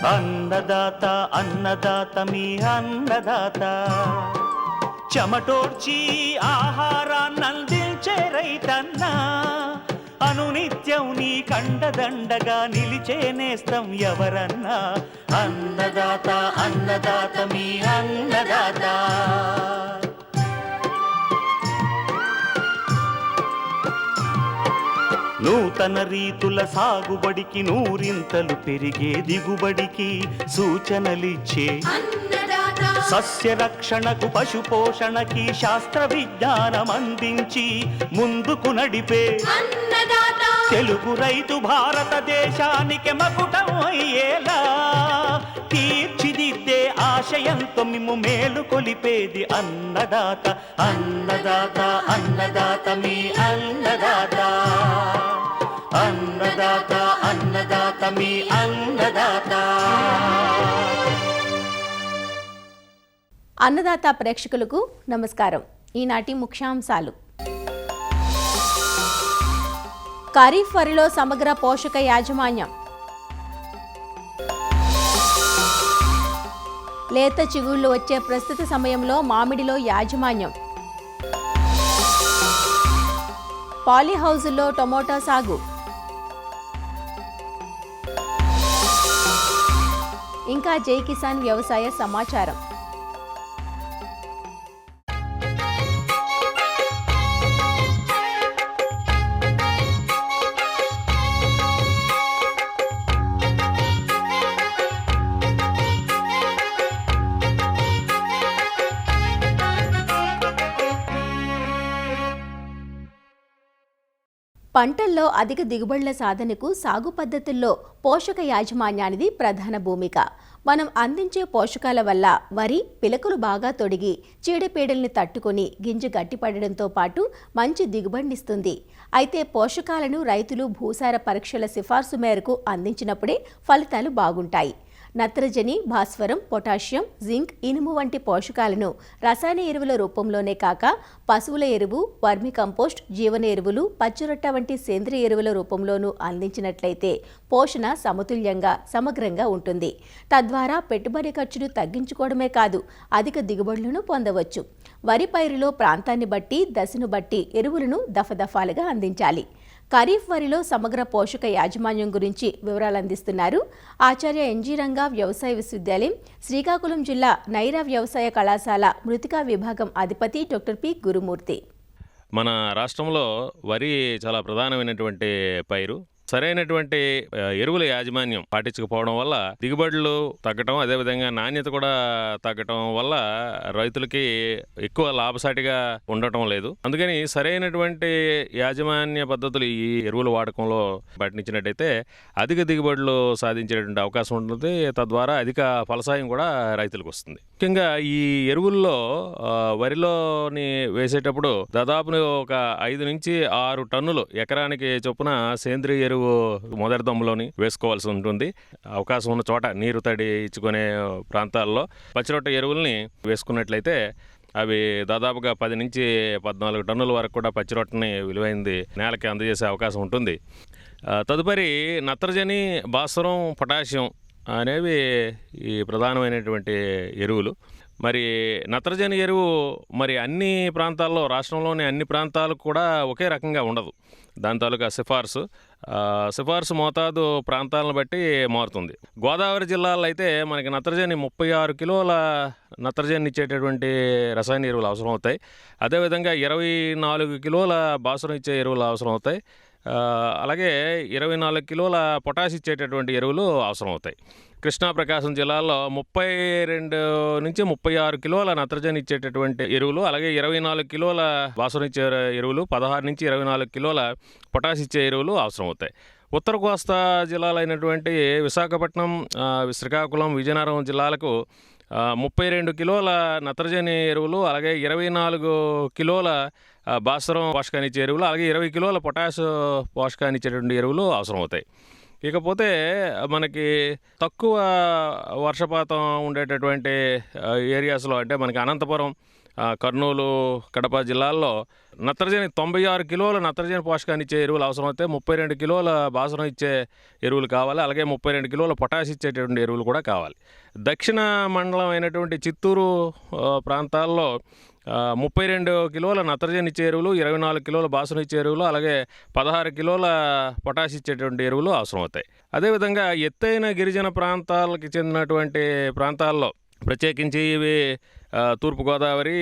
అన్నదాత అన్నదాత మీ అన్నదాత, చెమటోడ్చి ఆహారాన్నందించే రైతన్నా, అనునిత్యం నీ కండదండగా నిలిచే నేస్తం ఎవరన్నా. అన్నదాత అన్నదాత మీ అన్నదాత. నూతన రీతుల సాగుబడికి, నూరింతలు పెరిగే దిగుబడికి సూచనలిచ్చే సస్య రక్షణకు, పశు పోషణకి శాస్త్ర విజ్ఞానం అందించి ముందుకు నడిపే తెలుగు రైతు భారతదేశానికి మకుటం అయ్యేలా తీర్చిదిద్దే ఆశయంతో మిమ్ము మేలు కొలిపేది అన్నదాత. అన్నదాత అన్నదాత మీ అన్నదాత. అన్నదాత అన్నదాత మీ అన్నదాత. అన్నదాత ప్రేక్షకులకు నమస్కారం. ఈనాటి ముఖ్యాంశాలు: ఖరీఫ్ వరిలో సమగ్ర పోషక యాజమాన్యం, లేత చిగుళ్లు వచ్చే ప్రస్తుత సమయంలో మామిడిలో యాజమాన్యం, పాలీహౌజుల్లో టమోటా సాగు, ఇంకా జై కిసాన్ వ్యవసాయ సమాచారం. పంటల్లో అధిక దిగుబడుల సాధనకు సాగు పద్ధతుల్లో పోషక యాజమాన్యానిది ప్రధాన భూమిక. మనం అందించే పోషకాల వల్ల వరి పిలకలు బాగా తొడిగి చీడపీడల్ని తట్టుకొని గింజ గట్టిపడడంతో పాటు మంచి దిగుబడినిస్తుంది. అయితే పోషకాలను రైతులు భూసార పరీక్షల సిఫార్సు మేరకు అందించినప్పుడే ఫలితాలు బాగుంటాయి. నత్రజని, భాస్వరం, పొటాషియం, జింక్, ఇనుము వంటి పోషకాలను రసాయన ఎరువుల రూపంలోనే కాక పశువుల ఎరువు, వర్మి కంపోస్ట్, జీవన ఎరువులు, పచ్చిరొట్ట వంటి సేంద్రియ ఎరువుల రూపంలోనూ అందించినట్లయితే పోషణ సమతుల్యంగా సమగ్రంగా ఉంటుంది. తద్వారా పెట్టుబడి ఖర్చును తగ్గించుకోవడమే కాదు, అధిక దిగుబడులను పొందవచ్చు. వరి పైరులో ప్రాంతాన్ని బట్టి, దశను బట్టి ఎరువులను దఫదఫాలుగా అందించాలి. ఖరీఫ్ వరిలో సమగ్ర పోషక యాజమాన్యం గురించి వివరాలు అందిస్తున్నారు ఆచార్య ఎన్జీ రంగా వ్యవసాయ విశ్వవిద్యాలయం, శ్రీకాకుళం జిల్లా నైరా వ్యవసాయ కళాశాల మృతికా విభాగం అధిపతి డాక్టర్ పి గురుమూర్తి. మన రాష్ట్రంలో వరి చాలా ప్రధానమైనటువంటి పైరు. సరైనటువంటి ఎరువుల యాజమాన్యం పాటించకపోవడం వల్ల దిగుబడులు తగ్గటం, అదేవిధంగా నాణ్యత కూడా తగ్గటం వల్ల రైతులకి ఎక్కువ లాభసాటిగా ఉండటం లేదు. అందుకని సరైనటువంటి యాజమాన్య పద్ధతులు ఈ ఎరువుల వాడకంలో పాటించినట్టయితే అధిక దిగుబడులు సాధించేటువంటి అవకాశం ఉంటుంది. తద్వారా అధిక ఫలసాయం కూడా రైతులకు వస్తుంది. ముఖ్యంగా ఈ ఎరువుల్లో వరిలోని వేసేటప్పుడు దాదాపు ఒక 5 నుంచి 6 టన్నులు ఎకరానికి చొప్పున సేంద్రియ ఎరువు మొదటి దమ్ములోని వేసుకోవాల్సి ఉంటుంది. అవకాశం ఉన్న చోట నీరు తడి ఇచ్చుకునే ప్రాంతాల్లో పచ్చిరొట్ట ఎరువుల్ని వేసుకున్నట్లయితే అవి దాదాపుగా 10 నుంచి 14 టన్నుల వరకు కూడా పచ్చిరొట్టని విలువైంది నేలకి అందజేసే అవకాశం ఉంటుంది. తదుపరి నత్రజని, భాస్వరం, పొటాషియం అనేవి ఈ ప్రధానమైనటువంటి ఎరువులు. మరి నత్రజని ఎరువు మరి అన్ని ప్రాంతాల్లో, రాష్ట్రంలోని అన్ని ప్రాంతాలకు కూడా ఒకే రకంగా ఉండదు. దాని తాలూకా సిఫార్సు మోతాదు ప్రాంతాలను బట్టి మారుతుంది. గోదావరి జిల్లాలో అయితే మనకి నత్రజని 36 కిలోల నత్రజని ఇచ్చేటటువంటి రసాయన ఎరువులు అవసరం అవుతాయి. అదేవిధంగా 24 కిలోల భాస్వరం ఇచ్చే ఎరువులు అవసరం అవుతాయి. అలాగే 24 కిలోల పొటాష్ ఇచ్చేటటువంటి ఎరువులు అవసరం అవుతాయి. కృష్ణా, ప్రకాశం జిల్లాల్లో 32 నుంచి 36 కిలోల నత్రజని ఇచ్చేటటువంటి ఎరువులు, అలాగే 24 కిలోల భాస్వరం ఇచ్చే ఎరువులు, 16 నుంచి 24 కిలోల పొటాష్ ఇచ్చే ఎరువులు అవసరం అవుతాయి. ఉత్తర కోస్తా జిల్లాలు అయినటువంటి విశాఖపట్నం, శ్రీకాకుళం, విజయనగరం జిల్లాలకు 32 కిలోల నత్రజని ఎరువులు, అలాగే 24 కిలోల భాస్వరం పోషకాన్ని ఇచ్చే ఎరువులు, అలాగే 20 కిలోల పొటాష్ పోషకాన్ని ఇచ్చేటువంటి ఎరువులు అవసరం అవుతాయి. ఇకపోతే మనకి తక్కువ వర్షపాతం ఉండేటటువంటి ఏరియాస్లో, అంటే మనకి అనంతపురం, కర్నూలు, కడప జిల్లాల్లో నత్రజని 96 కిలోల నత్రజని పోషకాన్ని ఇచ్చే ఎరువులు అవసరమైతే 32 కిలోల భాస్వరం ఇచ్చే ఎరువులు కావాలి. అలాగే 32 కిలోల పొటాష్ ఇచ్చేటువంటి ఎరువులు కూడా కావాలి. దక్షిణ మండలం అయినటువంటి చిత్తూరు ప్రాంతాల్లో 32 కిలోల నత్రజని ఇచ్చే ఎరువులు, 24 కిలోల భాస్వరం ఇచ్చే ఎరువులు, అలాగే 16 కిలోల పొటాష్ ఇచ్చేటువంటి ఎరువులు అవసరమవుతాయి. అదేవిధంగా ఎత్తైన గిరిజన ప్రాంతాలకు చెందినటువంటి ప్రాంతాల్లో ప్రత్యేకించి ఇవి తూర్పుగోదావరి,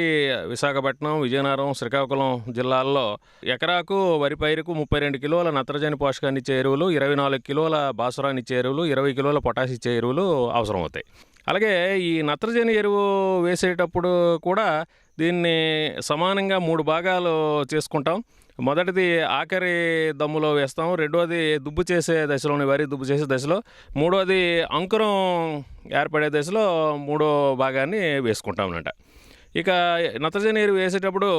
విశాఖపట్నం, విజయనగరం, శ్రీకాకుళం జిల్లాల్లో ఎకరాకు వరి పైరుకు 32 కిలోల నత్రజని పోషకాన్ని ఇచ్చే ఎరువులు, 24 కిలోల భాస్వరాన్ని ఇచ్చే ఎరువులు, 20 కిలోల పొటాష్ ఇచ్చే ఎరువులు అవసరమవుతాయి. అలాగే ఈ నత్రజని ఎరువు వేసేటప్పుడు కూడా దీన్ని సమానంగా 3 భాగాలు చేసుకుంటాం. మొదటిది ఆఖరి దమ్ములో వేస్తాం, రెండోది దుబ్బు చేసే దశలోని వరి దుబ్బు చేసే దశలో, మూడోది అంకురం ఏర్పడే దశలో 3వ భాగాన్ని వేసుకుంటాం అన్నమాట. ఇక నత్రజని ఎరువు వేసేటప్పుడు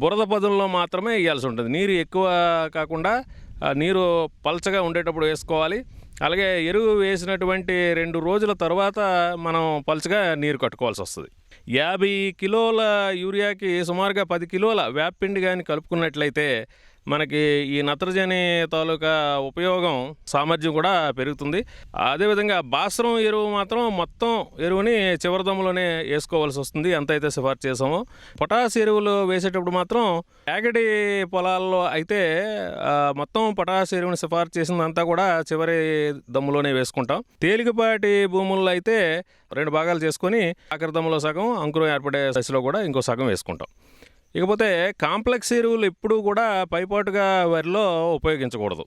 బురద పదుల్లో మాత్రమే వేయాల్సి ఉంటుంది. నీరు ఎక్కువ కాకుండా నీరు పల్చగా ఉండేటప్పుడు వేసుకోవాలి. అలాగే ఎరువు వేసినటువంటి 2 రోజుల తర్వాత మనం పల్చగా నీరు కట్టుకోవాల్సి వస్తుంది. 50 కిలోల యూరియాకి సుమారుగా 10 కిలోల వేపపిండి కానీ కలుపుకున్నట్లయితే మనకి ఈ నత్రజని తాలూకా ఉపయోగం, సామర్థ్యం కూడా పెరుగుతుంది. అదేవిధంగా భాస్వరం ఎరువు మాత్రం మొత్తం ఎరువుని చివరి దమ్ములోనే వేసుకోవాల్సి వస్తుంది, ఎంతైతే సిఫార్సు చేసామో. పొటాష్ ఎరువులు వేసేటప్పుడు మాత్రం యాగడి పొలాల్లో అయితే మొత్తం పొటాష్ ఎరువుని సిఫార్సు చేసిందంతా కూడా చివరి దమ్ములోనే వేసుకుంటాం. తేలికపాటి భూముల్లో అయితే 2 భాగాలు చేసుకొని ఆఖరి దమ్ములో సగం, అంకురం ఏర్పడే దశలో కూడా ఇంకో సగం వేసుకుంటాం. ఇకపోతే కాంప్లెక్స్ ఎరువులు ఎప్పుడూ కూడా పైపాటుగా వరిలో ఉపయోగించకూడదు.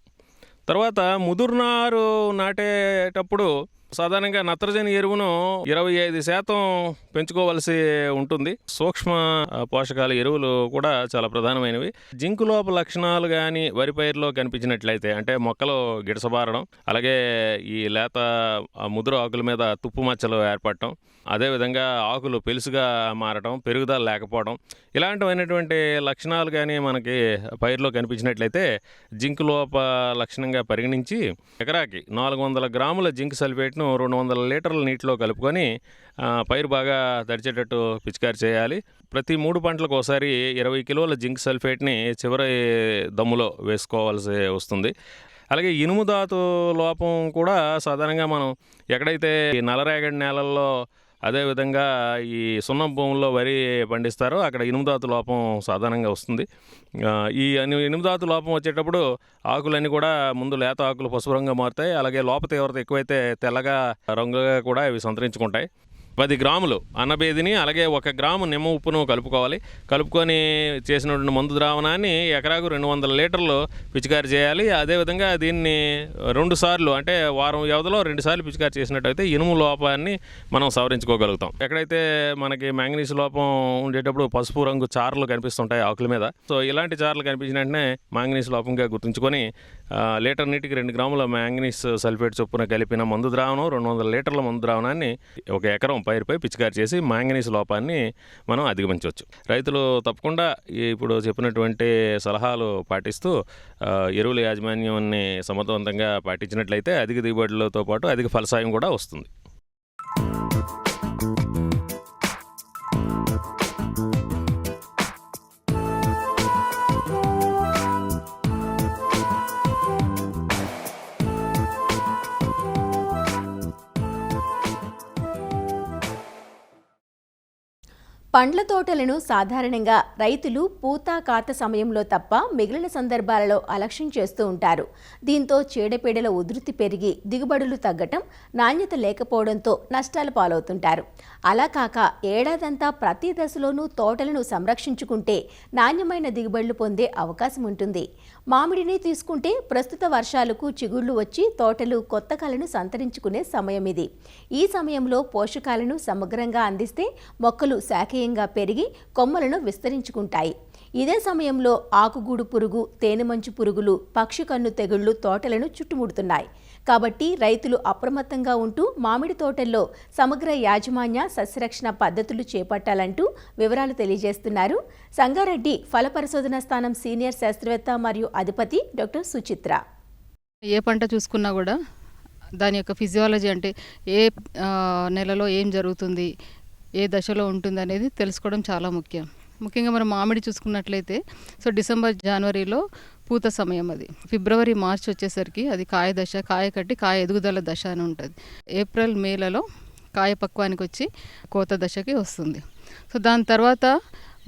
తర్వాత ముదురునారు నాటేటప్పుడు సాధారణంగా నత్రజని ఎరువును 25% పెంచుకోవాల్సి ఉంటుంది. సూక్ష్మ పోషకాల ఎరువులు కూడా చాలా ప్రధానమైనవి. జింకు లోప లక్షణాలు కానీ వరి పైరులో కనిపించినట్లయితే, అంటే మొక్కలు గిడసబారడం, అలాగే ఈ లేత ముదురు ఆకుల మీద తుప్పు మచ్చలు ఏర్పడటం, అదేవిధంగా ఆకులు పెలుసుగా మారటం, పెరుగుదల లేకపోవడం, ఇలాంటివైనటువంటి లక్షణాలు కానీ మనకి పైరులో కనిపించినట్లయితే జింకు లోప లక్షణంగా పరిగణించి ఎకరాకి 400 గ్రాముల జింక్ సల్ఫేట్ను 200 లీటర్ల నీటిలో కలుపుకొని పైరు బాగా తడిచేటట్టు పిచికారి చేయాలి. ప్రతి 3 పంటలకు ఒకసారి 20 కిలోల జింక్ సల్ఫేట్ని చివరి దమ్ములో వేసుకోవాల్సి వస్తుంది. అలాగే ఇనుము ధాతు లోపం కూడా సాధారణంగా మనం ఎక్కడైతే నల్లరేగడి నేలల్లో, అదేవిధంగా ఈ సున్నం భూముల్లో వరి పండిస్తారో అక్కడ ఇనుము ధాతు లోపం సాధారణంగా వస్తుంది. ఈ ఇనుము ధాతు లోపం వచ్చేటప్పుడు ఆకులన్నీ కూడా ముందు లేత ఆకులు పసుపు రంగుగా మారుతాయి. అలాగే లోప తీవ్రత ఎక్కువైతే తెల్లగా రంగుగా కూడా ఇవి సంతరించుకుంటాయి. 10 గ్రాములు అన్నబేదిని, అలాగే 1 గ్రాము నిమ్మ ఉప్పును కలుపుకోవాలి. కలుపుకొని చేసినటువంటి మందు ద్రావణాన్ని ఎకరాకు 200 లీటర్లు పిచికారి చేయాలి. అదేవిధంగా దీన్ని 2 సార్లు, అంటే వారం వ్యవధిలో 2 సార్లు పిచికారి చేసినట్టయితే ఇనుము లోపాన్ని మనం సవరించుకోగలుగుతాం. ఎక్కడైతే మనకి మ్యాంగనీస్ లోపం ఉండేటప్పుడు పసుపు రంగు చారలు కనిపిస్తుంటాయి ఆకుల మీద, సో ఇలాంటి చారలు కనిపించిన వెంటనే మ్యాంగనీస్ లోపంగా గుర్తుంచుకొని లీటర్ నీటికి 2 గ్రాముల మ్యాంగనీస్ సల్ఫేట్ చొప్పున కలిపిన మందు ద్రావణం, 200 లీటర్ల మందు ద్రావణాన్ని 1 ఎకరం పైరుపై పిచికారి చేసి మ్యాంగనీస్ లోపాన్ని మనం అధిగమించవచ్చు. రైతులు తప్పకుండా ఇప్పుడు చెప్పినటువంటి సలహాలు పాటిస్తూ ఎరువుల యాజమాన్యాన్ని సమర్థవంతంగా పాటించినట్లయితే అధిక దిగుబడులతో పాటు అధిక ఫలసాయం కూడా వస్తుంది. పండ్ల తోటలను సాధారణంగా రైతులు పూత కాత సమయంలో తప్ప మిగిలిన సందర్భాలలో అలక్ష్యం చేస్తూ ఉంటారు. దీంతో చీడపీడల ఉధృతి పెరిగి దిగుబడులు తగ్గటం, నాణ్యత లేకపోవడంతో నష్టాల పాలవుతుంటారు. అలా కాక ఏడాదంతా ప్రతి దశలోనూ తోటలను సంరక్షించుకుంటే నాణ్యమైన దిగుబడులు పొందే అవకాశం ఉంటుంది. మామిడిని తీసుకుంటే ప్రస్తుత వర్షాలకు చిగుళ్లు వచ్చి తోటలు కొత్త కళను సంతరించుకునే సమయం ఇది. ఈ సమయంలో పోషకాలను సమగ్రంగా అందిస్తే మొక్కలు శాఖీయంగా పెరిగి కొమ్మలను విస్తరించుకుంటాయి. ఇదే సమయంలో ఆకుగూడు పురుగు, తేనెమంచు పురుగులు, పక్షి కన్ను తెగుళ్లు తోటలను చుట్టుముడుతున్నాయి. కాబట్టి రైతులు అప్రమత్తంగా ఉంటూ మామిడి తోటల్లో సమగ్ర యాజమాన్య సస్యరక్షణ పద్ధతులు చేపట్టాలంటూ వివరాలు తెలియజేస్తున్నారు సంగారెడ్డి ఫల పరిశోధన స్థానం సీనియర్ శాస్త్రవేత్త మరియు అధిపతి డాక్టర్ సుచిత్ర. ఏ పంట చూసుకున్నా కూడా దాని యొక్క ఫిజియాలజీ, అంటే ఏ నెలలో ఏం జరుగుతుంది, ఏ దశలో ఉంటుంది అనేది తెలుసుకోవడం చాలా ముఖ్యం. ముఖ్యంగా మనం మామిడి చూసుకున్నట్లయితే సో డిసెంబర్ జనవరిలో పూత సమయం, అది ఫిబ్రవరి మార్చ్ వచ్చేసరికి అది కాయ దశ, కాయ కట్టి కాయ ఎదుగుదల దశ అని ఉంటుంది. ఏప్రిల్ మేలలో కాయ పక్వానికి వచ్చి కోత దశకి వస్తుంది. సో దాని తర్వాత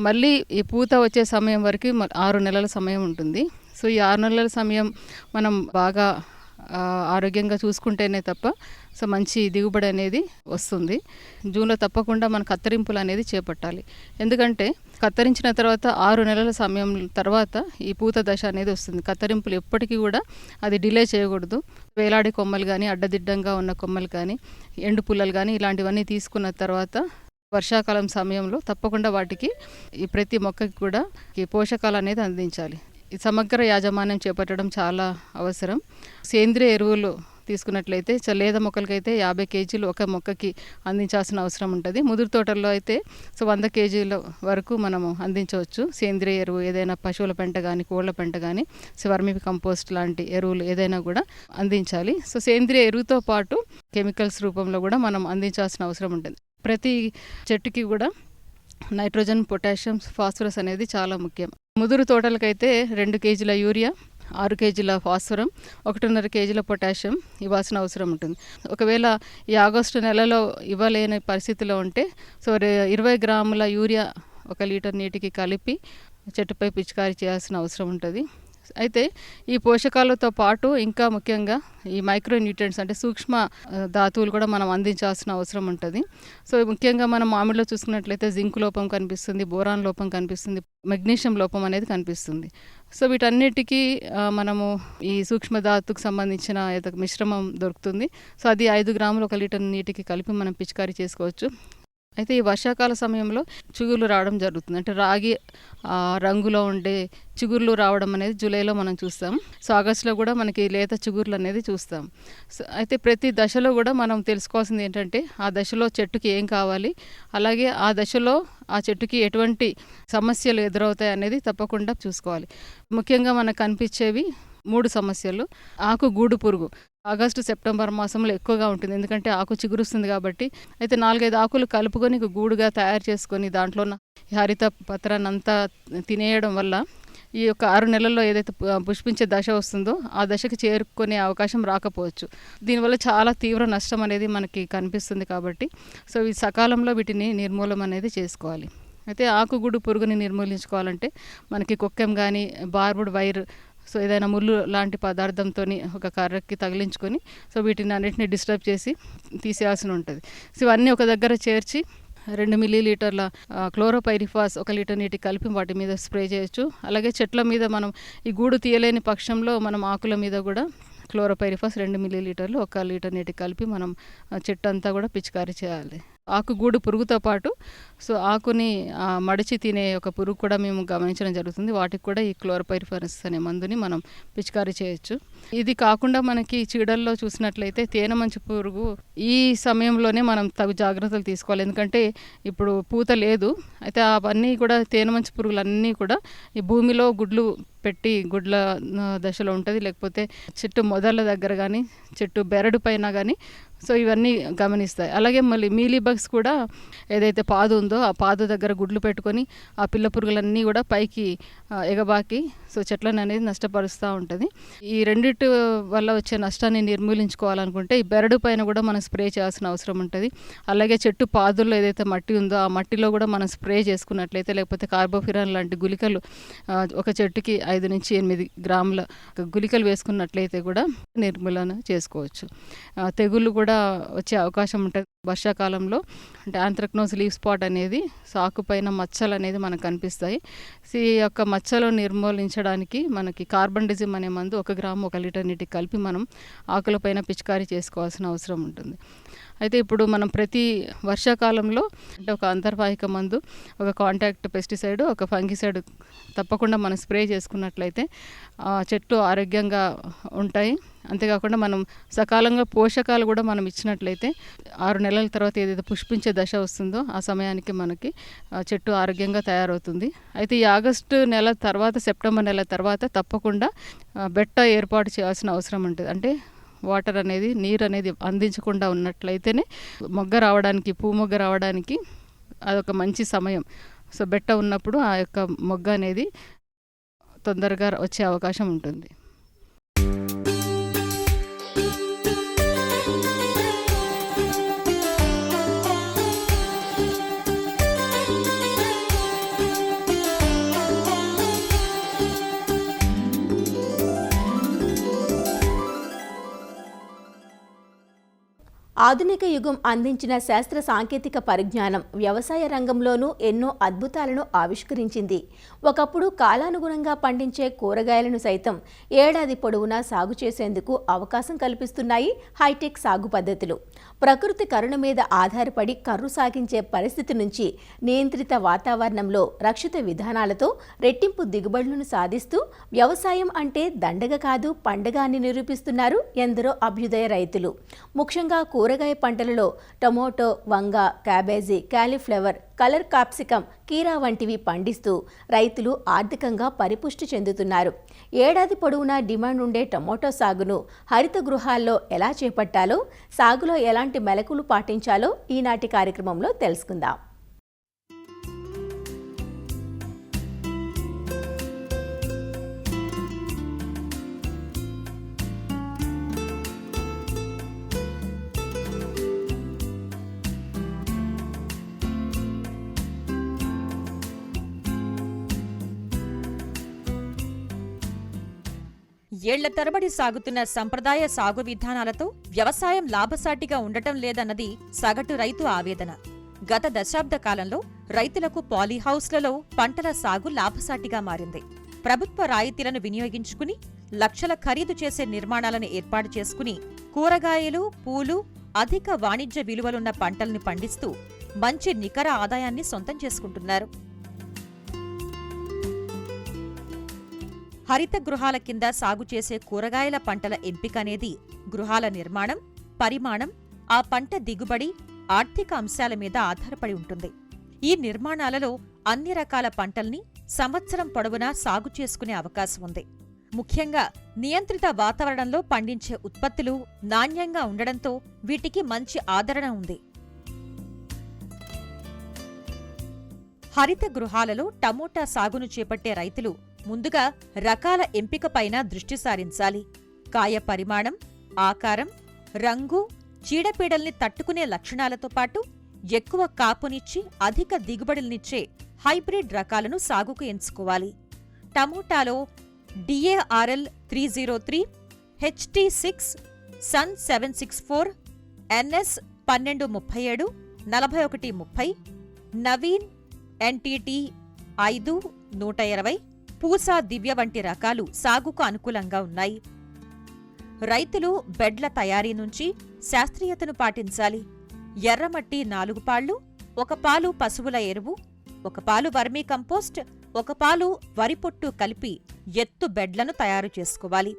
మళ్ళీ ఈ పూత వచ్చే సమయం వరకు 6 నెలల సమయం ఉంటుంది. సో ఈ 6 నెలల సమయం మనం బాగా ఆరోగ్యంగా చూసుకుంటేనే తప్ప సో మంచి దిగుబడి అనేది వస్తుంది. జూన్లో తప్పకుండా మన కత్తిరింపులు అనేది చేపట్టాలి. ఎందుకంటే కత్తిరించిన తర్వాత 6 నెలల సమయం తర్వాత ఈ పూత దశ అనేది వస్తుంది. కత్తిరింపులు ఎప్పటికీ కూడా అది డిలే చేయకూడదు. వేలాడి కొమ్మలు కానీ, అడ్డదిడ్డంగా ఉన్న కొమ్మలు కానీ, ఎండు పుల్లలు కానీ ఇలాంటివన్నీ తీసుకున్న తర్వాత వర్షాకాలం సమయంలో తప్పకుండా వాటికి ఈ ప్రతి మొక్కకి కూడా ఈ పోషకాలు అనేది అందించాలి. ఈ సమగ్ర యాజమాన్యం చేపట్టడం చాలా అవసరం. సేంద్రియ ఎరువులు తీసుకున్నట్లయితే లేద మొక్కలకైతే 50 కేజీలు ఒక మొక్కకి అందించాల్సిన అవసరం ఉంటుంది. ముదురు తోటల్లో అయితే సో 100 కేజీల వరకు మనము అందించవచ్చు. సేంద్రియ ఎరువు ఏదైనా పశువుల పెంట కానీ, కోళ్ళ పెంట కానీ, వర్మి కంపోస్ట్ లాంటి ఎరువులు ఏదైనా కూడా అందించాలి. సో సేంద్రియ ఎరువుతో పాటు కెమికల్స్ రూపంలో కూడా మనం అందించాల్సిన అవసరం ఉంటుంది. ప్రతి చెట్టుకి కూడా నైట్రోజన్, పొటాషియం, ఫాస్ఫరస్ అనేది చాలా ముఖ్యం. ముదురు తోటలకైతే 2 కేజీల యూరియా, 6 కేజీల ఫాస్ఫరం, 1.5 కేజీల పొటాషియం ఇవ్వాల్సిన అవసరం ఉంటుంది. ఒకవేళ ఈ ఆగస్టు నెలలో ఇవ్వలేని పరిస్థితిలో ఉంటే సో 20 గ్రాముల యూరియా 1 లీటర్ నీటికి కలిపి చెట్టుపై పిచికారీ చేయాల్సిన అవసరం ఉంటుంది. అయితే ఈ పోషకాలతో పాటు ఇంకా ముఖ్యంగా ఈ మైక్రో న్యూట్రియంట్స్ అంటే సూక్ష్మ ధాతువులు కూడా మనం అందించాల్సిన అవసరం ఉంటుంది. సో ముఖ్యంగా మనం మామిడిలో చూసుకున్నట్లయితే జింక్ లోపం కనిపిస్తుంది, బోరాన్ లోపం కనిపిస్తుంది, మెగ్నీషియం లోపం అనేది కనిపిస్తుంది. సో వీటన్నిటికీ మనము ఈ సూక్ష్మ ధాతుకు సంబంధించిన మిశ్రమం దొరుకుతుంది. సో అది 5 గ్రాములు 1 లీటర్ నీటికి కలిపి మనం పిచికారీ చేసుకోవచ్చు. అయితే ఈ వర్షాకాల సమయంలో చిగుర్లు రావడం జరుగుతుంది. అంటే రాగి రంగులో ఉండే చిగుర్లు రావడం అనేది జూలైలో మనం చూస్తాం. సో ఆగస్టులో కూడా మనకి లేత చిగుర్లు అనేది చూస్తాం. సో అయితే ప్రతి దశలో కూడా మనం తెలుసుకోవాల్సింది ఏంటంటే ఆ దశలో చెట్టుకి ఏం కావాలి, అలాగే ఆ దశలో ఆ చెట్టుకి ఎటువంటి సమస్యలు ఎదురవుతాయి అనేది తప్పకుండా చూసుకోవాలి. ముఖ్యంగా మనకు కనిపించేవి 3 సమస్యలు. ఆకు గూడు పురుగు ఆగస్టు సెప్టెంబర్ మాసంలో ఎక్కువగా ఉంటుంది, ఎందుకంటే ఆకు చిగురుస్తుంది కాబట్టి. అయితే 4-5 ఆకులు కలుపుకొని గూడుగా తయారు చేసుకొని దాంట్లో హరిత పత్రాన్ని అంతా తినేయడం వల్ల ఈ యొక్క 6 నెలల్లో ఏదైతే పుష్పించే దశ వస్తుందో ఆ దశకి చేరుకునే అవకాశం రాకపోవచ్చు. దీనివల్ల చాలా తీవ్ర నష్టం అనేది మనకి కనిపిస్తుంది కాబట్టి సో ఈ సకాలంలో వీటిని నిర్మూలన అనేది చేసుకోవాలి. అయితే ఆకుగూడు పురుగుని నిర్మూలించుకోవాలంటే మనకి కొక్కెం కానీ, బార్బుడ్ వైర్, సో ఏదైనా ముళ్ళు లాంటి పదార్థంతో ఒక కర్రకి తగిలించుకొని సో వీటిని అన్నింటినీ డిస్టర్బ్ చేసి తీసేయాల్సి ఉంటుంది. సో ఇవన్నీ ఒక దగ్గర చేర్చి 2 మిల్లీలీటర్ల క్లోరోపైరిఫాస్ 1 లీటర్ నీటికి కలిపి వాటి మీద స్ప్రే చేయొచ్చు. అలాగే చెట్ల మీద మనం ఈ గూడు తీయలేని పక్షంలో మనం ఆకుల మీద కూడా క్లోరోపైరిఫాస్ 2 మిల్లీలీటర్లు 1 లీటర్ నీటికి కలిపి మనం చెట్టు అంతా కూడా పిచికారీ చేయాలి. ఆకుగూడు పురుగుతో పాటు సో ఆకుని మడిచి తినే ఒక పురుగు కూడా మేము గమనించడం జరుగుతుంది. వాటికి కూడా ఈ క్లోరోపైరిఫాస్ అనే మందుని మనం పిచికారీ చేయొచ్చు. ఇది కాకుండా మనకి చీడల్లో చూసినట్లయితే తేనె మంచు పురుగు ఈ సమయంలోనే మనం తగు జాగ్రత్తలు తీసుకోవాలి. ఎందుకంటే ఇప్పుడు పూత లేదు. అయితే అవన్నీ కూడా తేనె మంచు పురుగులన్నీ కూడా ఈ భూమిలో గుడ్లు పెట్టి గుడ్ల దశలో ఉంటుంది, లేకపోతే చెట్టు మొదళ్ళ దగ్గర కానీ, చెట్టు బెరడు పైన కానీ సో ఇవన్నీ గమనిస్తాయి. అలాగే మళ్ళీ మీలీ బగ్స్ కూడా ఏదైతే పాదు ఉందో ఆ పాదు దగ్గర గుడ్లు పెట్టుకొని ఆ పిల్ల పురుగులన్నీ కూడా పైకి ఎగబాకి సో చెట్లను అనేది నష్టపరుస్తూ ఉంటుంది. ఈ రెండిటి వల్ల వచ్చే నష్టాన్ని నిర్మూలించుకోవాలనుకుంటే ఈ బెరడు పైన కూడా మనం స్ప్రే చేయాల్సిన అవసరం ఉంటుంది. అలాగే చెట్టు పాదుల్లో ఏదైతే మట్టి ఉందో ఆ మట్టిలో కూడా మనం స్ప్రే చేసుకున్నట్లయితే, లేకపోతే కార్బోఫిరాన్ లాంటి గుళికలు ఒక చెట్టుకి 5 నుంచి 8 గ్రాముల గుళికలు వేసుకున్నట్లయితే కూడా నిర్మూలన చేసుకోవచ్చు. తెగుళ్ళు కూడా వచ్చే అవకాశం ఉంటుంది వర్షాకాలంలో. అంటే ఆంథ్రక్నోస్ లీవ్ స్పాట్ అనేది సాకు పైన మచ్చలు అనేది మనకు కనిపిస్తాయి. ఈ యొక్క మచ్చలు నిర్మూలించడానికి మనకి కార్బండిజిమ్ అనే మందు 1 గ్రాము 1 లీటర్ నీటికి కలిపి మనం ఆకులపైన పిచికారీ చేసుకోవాల్సిన అవసరం ఉంటుంది. అయితే ఇప్పుడు మనం ప్రతి వర్షాకాలంలో అంటే ఒక అంతర్వాహిక మందు, ఒక కాంటాక్ట్ పెస్టిసైడ్, ఒక ఫంగిసైడ్ తప్పకుండా మనం స్ప్రే చేసుకున్నట్లయితే చెట్లు ఆరోగ్యంగా ఉంటాయి. అంతేకాకుండా మనం సకాలంగా పోషకాలు కూడా మనం ఇచ్చినట్లయితే 6 నెలల తర్వాత ఏదైతే పుష్పించే దశ వస్తుందో ఆ సమయానికి మనకి చెట్టు ఆరోగ్యంగా తయారవుతుంది. అయితే ఈ ఆగస్టు నెల తర్వాత, సెప్టెంబర్ నెల తర్వాత తప్పకుండా బెట్ట ఏర్పాటు చేయాల్సిన అవసరం ఉంటుంది. అంటే వాటర్ అనేది, నీరు అనేది అందించకుండా ఉన్నట్లయితేనే మొగ్గ రావడానికి, పువ్వు మొగ్గ రావడానికి అదొక మంచి సమయం. సో బెట్ట ఉన్నప్పుడు ఆ యొక్క మొగ్గ అనేది తొందరగా వచ్చే అవకాశం ఉంటుంది. ఆధునిక యుగం అందించిన శాస్త్ర సాంకేతిక పరిజ్ఞానం వ్యవసాయ రంగంలోనూ ఎన్నో అద్భుతాలను ఆవిష్కరించింది. ఒకప్పుడు కాలానుగుణంగా పండించే కూరగాయలను సైతం ఏడాది పొడవునా సాగు చేసేందుకు అవకాశం కల్పిస్తున్నాయి హైటెక్ సాగు పద్ధతులు. ప్రకృతి కరుణ మీద ఆధారపడి కర్రు సాగించే పరిస్థితి నుంచి నియంత్రిత వాతావరణంలో రక్షిత విధానాలతో రెట్టింపు దిగుబడులను సాధిస్తూ వ్యవసాయం అంటే దండగ కాదు పండగ అని నిరూపిస్తున్నారు ఎందరో అభ్యుదయ రైతులు. ముఖ్యంగా కూరగాయ పంటలలో టమోటో, వంగ, క్యాబేజీ, కాలీఫ్లవర్, కలర్ కాప్సికం, కీరా వంటివి పండిస్తూ రైతులు ఆర్థికంగా పరిపుష్టి చెందుతున్నారు. ఏడాది పొడవునా డిమాండ్ ఉండే టమోటో సాగును హరిత గృహాల్లో ఎలా చేపట్టాలో, సాగులో ఎలాంటి మెలకులు పాటించాలో ఈనాటి కార్యక్రమంలో తెలుసుకుందాం. ఏళ్ల తరబడి సాగుతున్న సంప్రదాయ సాగు విధానాలతో వ్యవసాయం లాభసాటిగా ఉండటం లేదన్నది సగటు రైతు ఆవేదన. గత దశాబ్ద కాలంలో రైతులకు పాలీహౌస్లలో పంటల సాగు లాభసాటిగా మారింది. ప్రభుత్వ రాయితీలను వినియోగించుకుని లక్షల ఖరీదు చేసే నిర్మాణాలను ఏర్పాటు చేసుకుని కూరగాయలు, పూలు, అధిక వాణిజ్య విలువలున్న పంటల్ని పండిస్తూ మంచి నికర ఆదాయాన్ని సొంతం చేసుకుంటున్నారు. హరిత గృహాల కింద సాగు చేసే కూరగాయల పంటల ఎంపిక అనేది గృహాల నిర్మాణం, పరిమాణం, ఆ పంట దిగుబడి, ఆర్థిక అంశాల మీద ఆధారపడి ఉంటుంది. ఈ నిర్మాణాలలో అన్ని రకాల పంటల్ని సంవత్సరం పొడవునా సాగు చేసుకునే అవకాశం ఉంది. ముఖ్యంగా నియంత్రిత వాతావరణంలో పండించే ఉత్పత్తులు నాణ్యంగా ఉండడంతో వీటికి మంచి ఆదరణ ఉంది. హరిత గృహాలలో టమోటా సాగును చేపట్టే రైతులు ముందుగా రకాల ఎంపికపైన దృష్టి సారించాలి. కాయ పరిమాణం, ఆకారం, రంగు, చీడపీడల్ని తట్టుకునే లక్షణాలతో పాటు ఎక్కువ కాపునిచ్చి అధిక దిగుబడులనిచ్చే హైబ్రిడ్ రకాలను సాగుకు ఎంచుకోవాలి. టమోటాలో DARL 303, HT6, Sun 764, NS 1237, 4130, Naveen NTT 5, 120, Pusa Divya వంటి రకాలు సాగుకు అనుకూలంగా ఉన్నాయి. రైతులు బెడ్ల తయారీ నుంచి శాస్త్రీయతను పాటించాలి. ఎర్రమట్టి 4 పాళ్లు, 1 పాలు పశువుల ఎరువు, 1 పాలు వర్మీ కంపోస్ట్, 1 పాలు వరి పొట్టు కలిపి ఎత్తు బెడ్లను తయారు చేసుకోవాలి.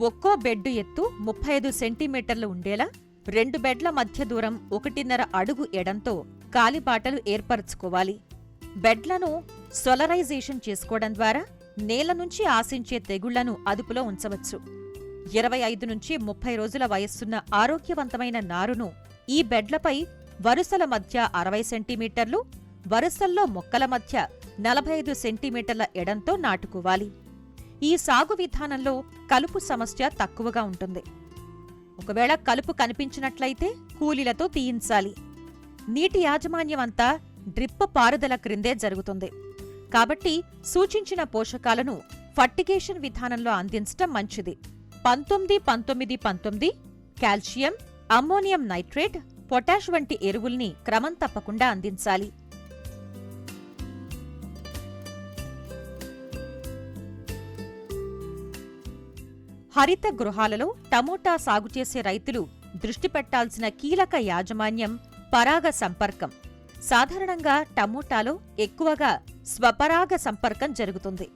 ఒక్కో బెడ్డు ఎత్తు 35 సెంటీమీటర్లు ఉండేలా 2 బెడ్ల మధ్య దూరం 1.5 అడుగు ఎడంతో కాలిబాటలు ఏర్పరచుకోవాలి. బెడ్లను సోలరైజేషన్ చేసుకోవడం ద్వారా నేల నుంచి ఆశించే తెగుళ్లను అదుపులో ఉంచవచ్చు. 25 నుంచి 30 రోజుల వయస్సున్న ఆరోగ్యవంతమైన నారును ఈ బెడ్లపై వరుసల మధ్య 60 సెంటీమీటర్లు, వరుసల్లో మొక్కల మధ్య 45 సెంటీమీటర్ల ఎడంతో నాటుకోవాలి. ఈ సాగు విధానంలో కలుపు సమస్య తక్కువగా ఉంటుంది. ఒకవేళ కలుపు కనిపించినట్లయితే కూలీలతో తీయించాలి. నీటి యాజమాన్యమంతా డ్రిప్ పారుదల క్రిందే జరుగుతుంది. కాబట్టి సూచించిన పోషకాలను ఫర్టిగేషన్ విధానంలో అందించటం మంచిది. 19-19-19 కాల్షియం, అమ్మోనియం నైట్రేట్, పొటాష్ వంటి ఎరువుల్ని క్రమం తప్పకుండా అందించాలి. హరిత గృహాలలో టమోటా సాగు చేసే రైతులు దృష్టి పెట్టాల్సిన కీలక యాజమాన్యం పరాగ సంపర్కం. సాధారణంగా టమోటాలో ఎక్కువగా స్వపరాగ సంపర్కం జరుగుతుంది.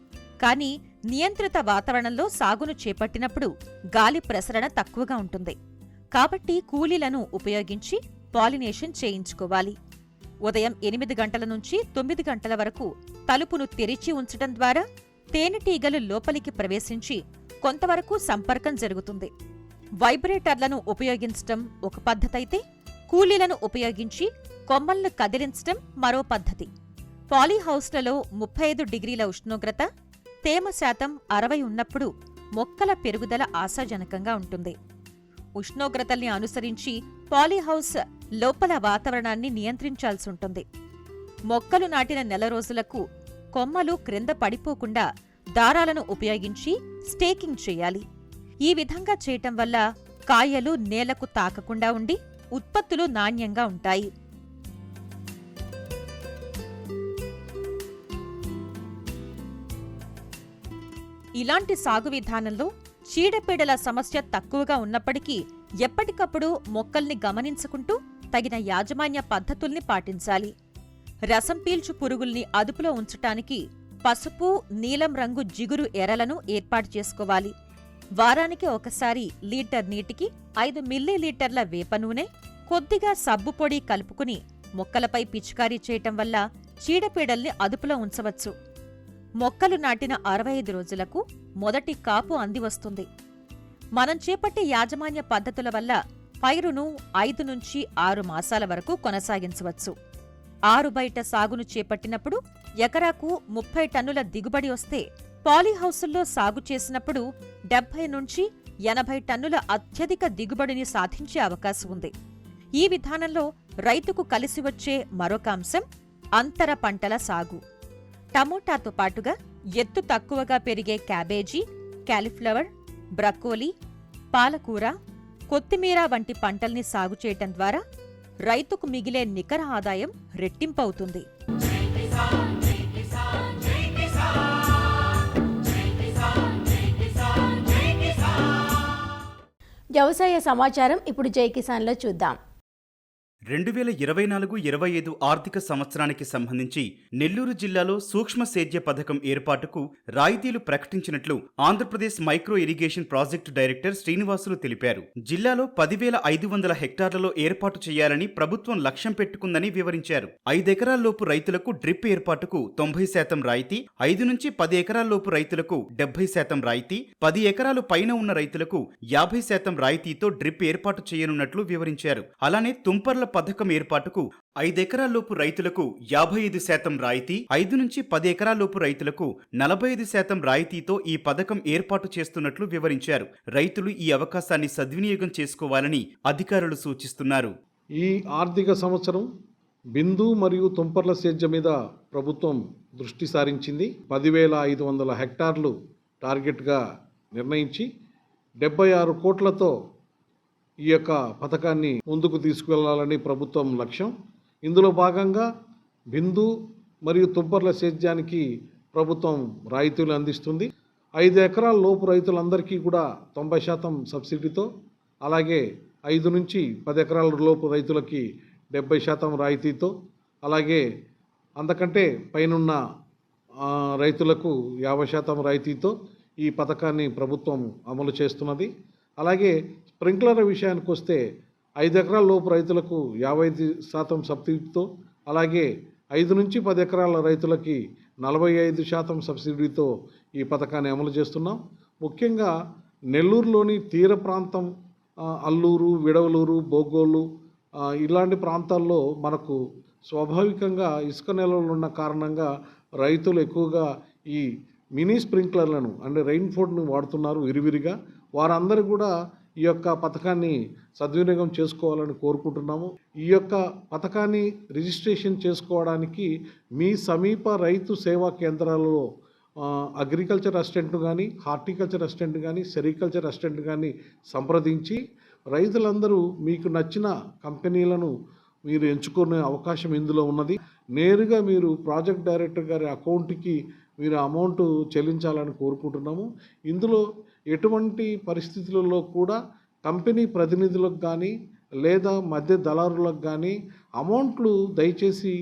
కానీ నియంత్రిత వాతావరణంలో సాగును చేపట్టినప్పుడు గాలి ప్రసరణ తక్కువగా ఉంటుంది. కాబట్టి కూలీలను ఉపయోగించి పాలినేషన్ చేయించుకోవాలి. ఉదయం 8 గంటల నుంచి 9 గంటల వరకు తలుపును తెరిచి ఉంచడం ద్వారా తేనెటీగలు లోపలికి ప్రవేశించి కొంతవరకు సంపర్కం జరుగుతుంది. వైబ్రేటర్లను ఉపయోగించటం ఒక పద్ధతైతే, కూలీలను ఉపయోగించి కొమ్మలను కదిలించడం మరో పద్ధతి. పాలీహౌస్లలో 35 డిగ్రీల ఉష్ణోగ్రత, తేమ శాతం 60 ఉన్నప్పుడు మొక్కల పెరుగుదల ఆశాజనకంగా ఉంటుంది. ఉష్ణోగ్రతల్ని అనుసరించి పాలీహౌస్ లోపల వాతావరణాన్ని నియంత్రించాల్సి ఉంటుంది. మొక్కలు నాటిన నెల రోజులకు కొమ్మలు క్రింద పడిపోకుండా దారాలను ఉపయోగించి స్టేకింగ్ చేయాలి. ఈ విధంగా చేయటం వల్ల కాయలు నేలకు తాకకుండా ఉండి ఉత్పత్తులు నాణ్యంగా ఉంటాయి. ఇలాంటి సాగు విధానంలో చీడపీడల సమస్య తక్కువగా ఉన్నప్పటికీ ఎప్పటికప్పుడు మొక్కల్ని గమనించుకుంటూ తగిన యాజమాన్య పద్ధతుల్ని పాటించాలి. రసం పీల్చు పురుగుల్ని అదుపులో ఉంచటానికి పసుపు, నీలం రంగు జిగురు ఎరలను ఏర్పాటు చేసుకోవాలి. వారానికి ఒకసారి లీటర్ నీటికి 5 మిల్లీలీటర్ల వేప నూనె, కొద్దిగా సబ్బు పొడి కలుపుకుని మొక్కలపై పిచికారీ చేయటం వల్ల చీడపీడల్ని అదుపులో ఉంచవచ్చు. మొక్కలు నాటిన 65 రోజులకు మొదటి కాపు అందివస్తుంది. మనం చేపట్టే యాజమాన్య పద్ధతుల వల్ల పైరును 5 నుంచి 6 మాసాల వరకు కొనసాగించవచ్చు. ఆరుబయట సాగును చేపట్టినప్పుడు ఎకరాకు 30 టన్నుల దిగుబడి వస్తే, పాలీహౌసుల్లో సాగు చేసినప్పుడు 70 నుంచి 80 టన్నుల అత్యధిక దిగుబడిని సాధించే అవకాశం ఉంది. ఈ విధానంలో రైతుకు కలిసి వచ్చే మరొక అంశం అంతర పంటల సాగు. టమోటాతో పాటుగా ఎత్తు తక్కువగా పెరిగే క్యాబేజీ, కాలీఫ్లవర్, బ్రకోలీ, పాలకూర, కొత్తిమీర వంటి పంటల్ని సాగు చేయటం ద్వారా రైతుకు మిగిలే నికర ఆదాయం రెట్టింపవుతుంది. వ్యవసాయ సమాచారం ఇప్పుడు జై కిసాన్లో చూద్దాం. 2024-25 ఆర్థిక సంవత్సరానికి సంబంధించి నెల్లూరు జిల్లాలో సూక్ష్మ సేద్య పథకం ఏర్పాటుకు రాయితీలు ప్రకటించినట్లు Andhra Pradesh micro irrigation project director Srinivasulu తెలిపారు. జిల్లాలో 10,500 హెక్టార్లలో ఏర్పాటు చేయాలని ప్రభుత్వం లక్ష్యం పెట్టుకుందని వివరించారు. 5 ఎకరాల్లోపు రైతులకు డ్రిప్ ఏర్పాటుకు 90% రాయితీ, 5 నుంచి 10 ఎకరాల్లోపు రైతులకు 70% రాయితీ, 10 ఎకరాలు పైన ఉన్న రైతులకు 50% రాయితీతో డ్రిప్ ఏర్పాటు చేయనున్నట్లు వివరించారు. అలానే తుంపర్ల పథకం ఏర్పాటుకు 5 ఎకరాల్లోపు రైతులకు 55% రాయితీ, 5 నుంచి 10 ఎకరాల్లోపు రైతులకు 45% రాయితీతో ఈ పథకం ఏర్పాటు చేస్తున్నట్లు వివరించారు. రైతులు ఈ అవకాశాన్ని సద్వినియోగం చేసుకోవాలని అధికారులు సూచిస్తున్నారు. ఈ ఆర్థిక సంవత్సరం బిందు మరియు తుంపర్ల సేద్యం మీద ప్రభుత్వం దృష్టి సారించింది. 10,500 హెక్టార్లు టార్గెట్గా నిర్ణయించి 76 కోట్లతో ఈ యొక్క పథకాన్ని ముందుకు తీసుకువెళ్లాలని ప్రభుత్వం లక్ష్యం. ఇందులో భాగంగా బిందు మరియు తుంపర్ల సేద్యానికి ప్రభుత్వం రాయితీలు అందిస్తుంది. 5 ఎకరాల లోపు రైతులందరికీ కూడా 90% సబ్సిడీతో, అలాగే 5 నుంచి 10 ఎకరాల లోపు రైతులకి 70% రాయితీతో, అలాగే అంతకంటే పైనున్న రైతులకు 50% రాయితీతో ఈ పథకాన్ని ప్రభుత్వం అమలు చేస్తున్నది. అలాగే స్ప్రింక్లర్ విషయానికి వస్తే 5 ఎకరాల లోపు రైతులకు 55% సబ్సిడీతో, అలాగే 5 నుంచి 10 ఎకరాల రైతులకి 45% సబ్సిడీతో ఈ పథకాన్ని అమలు చేస్తున్నాం. ముఖ్యంగా నెల్లూరులోని తీర ప్రాంతం, అల్లూరు, విడవలూరు, బోగోలు ఇలాంటి ప్రాంతాల్లో మనకు స్వాభావికంగా ఇసుక నిల్వలు ఉన్న కారణంగా రైతులు ఎక్కువగా ఈ మినీ స్ప్రింక్లర్లను అంటే రెయిన్ఫోర్ట్ను వాడుతున్నారు విరివిరిగా. వారందరూ కూడా ఈ యొక్క పథకాన్ని సద్వినియోగం చేసుకోవాలని కోరుకుంటున్నాము. ఈ యొక్క పథకాన్ని రిజిస్ట్రేషన్ చేసుకోవడానికి మీ సమీప రైతు సేవా కేంద్రాలలో అగ్రికల్చర్ అసిస్టెంట్ను కానీ, హార్టికల్చర్ అసిస్టెంట్ కానీ, సెరికల్చర్ అసిస్టెంట్ కానీ సంప్రదించి రైతులందరూ మీకు నచ్చిన కంపెనీలను మీరు ఎంచుకునే అవకాశం ఇందులో ఉన్నది. నేరుగా మీరు ప్రాజెక్ట్ డైరెక్టర్ గారి అకౌంట్కి మీరు అమౌంట్ చెల్లించాలని కోరుకుంటున్నాము. ఇందులో ఎటువంటి పరిస్థితులలో కూడా కంపెనీ ప్రతినిధులకు కానీ లేదా మధ్య దళారులకు కానీ అమౌంట్లు దయచేసి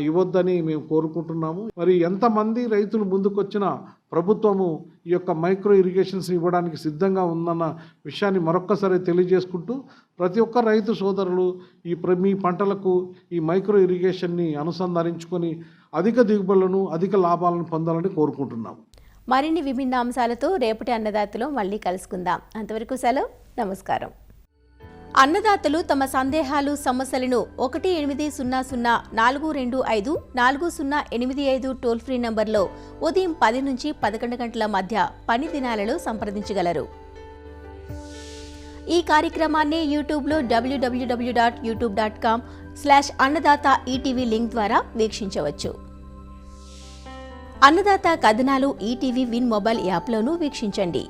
ఇవ్వద్దని మేము కోరుకుంటున్నాము. మరి ఎంతమంది రైతులు ముందుకొచ్చినా ప్రభుత్వము ఈ యొక్క మైక్రో ఇరిగేషన్స్ ఇవ్వడానికి సిద్ధంగా ఉందన్న విషయాన్ని మరొక్కసారి తెలియజేసుకుంటూ ప్రతి ఒక్క రైతు సోదరులు మీ పంటలకు ఈ మైక్రో ఇరిగేషన్ని అనుసంధానించుకొని అధిక దిగుబడులను, అధిక లాభాలను పొందాలని కోరుకుంటున్నాము. మరిన్ని విభిన్న అంశాలతో రేపటి అన్నదాతలో మళ్ళీ కలుసుకుందాం. అంతవరకు సెలవు, నమస్కారం. అన్నదాతలు తమ సందేహాలు సమస్యలను 1800-425-4085 టోల్ ఫ్రీ నంబర్లో ఉదయం 10 నుంచి 11 గంటల మధ్య పని దినాలలో సంప్రదించగలరు. ఈ కార్యక్రమాన్ని యూట్యూబ్లో www.youtube.com/అన్నదాత ఈటీవీ లింక్ ద్వారా వీక్షించవచ్చు. అన్నదాత కథనాలు ఈటీవీ విన్ మొబైల్ యాప్లోనూ వీక్షించండి.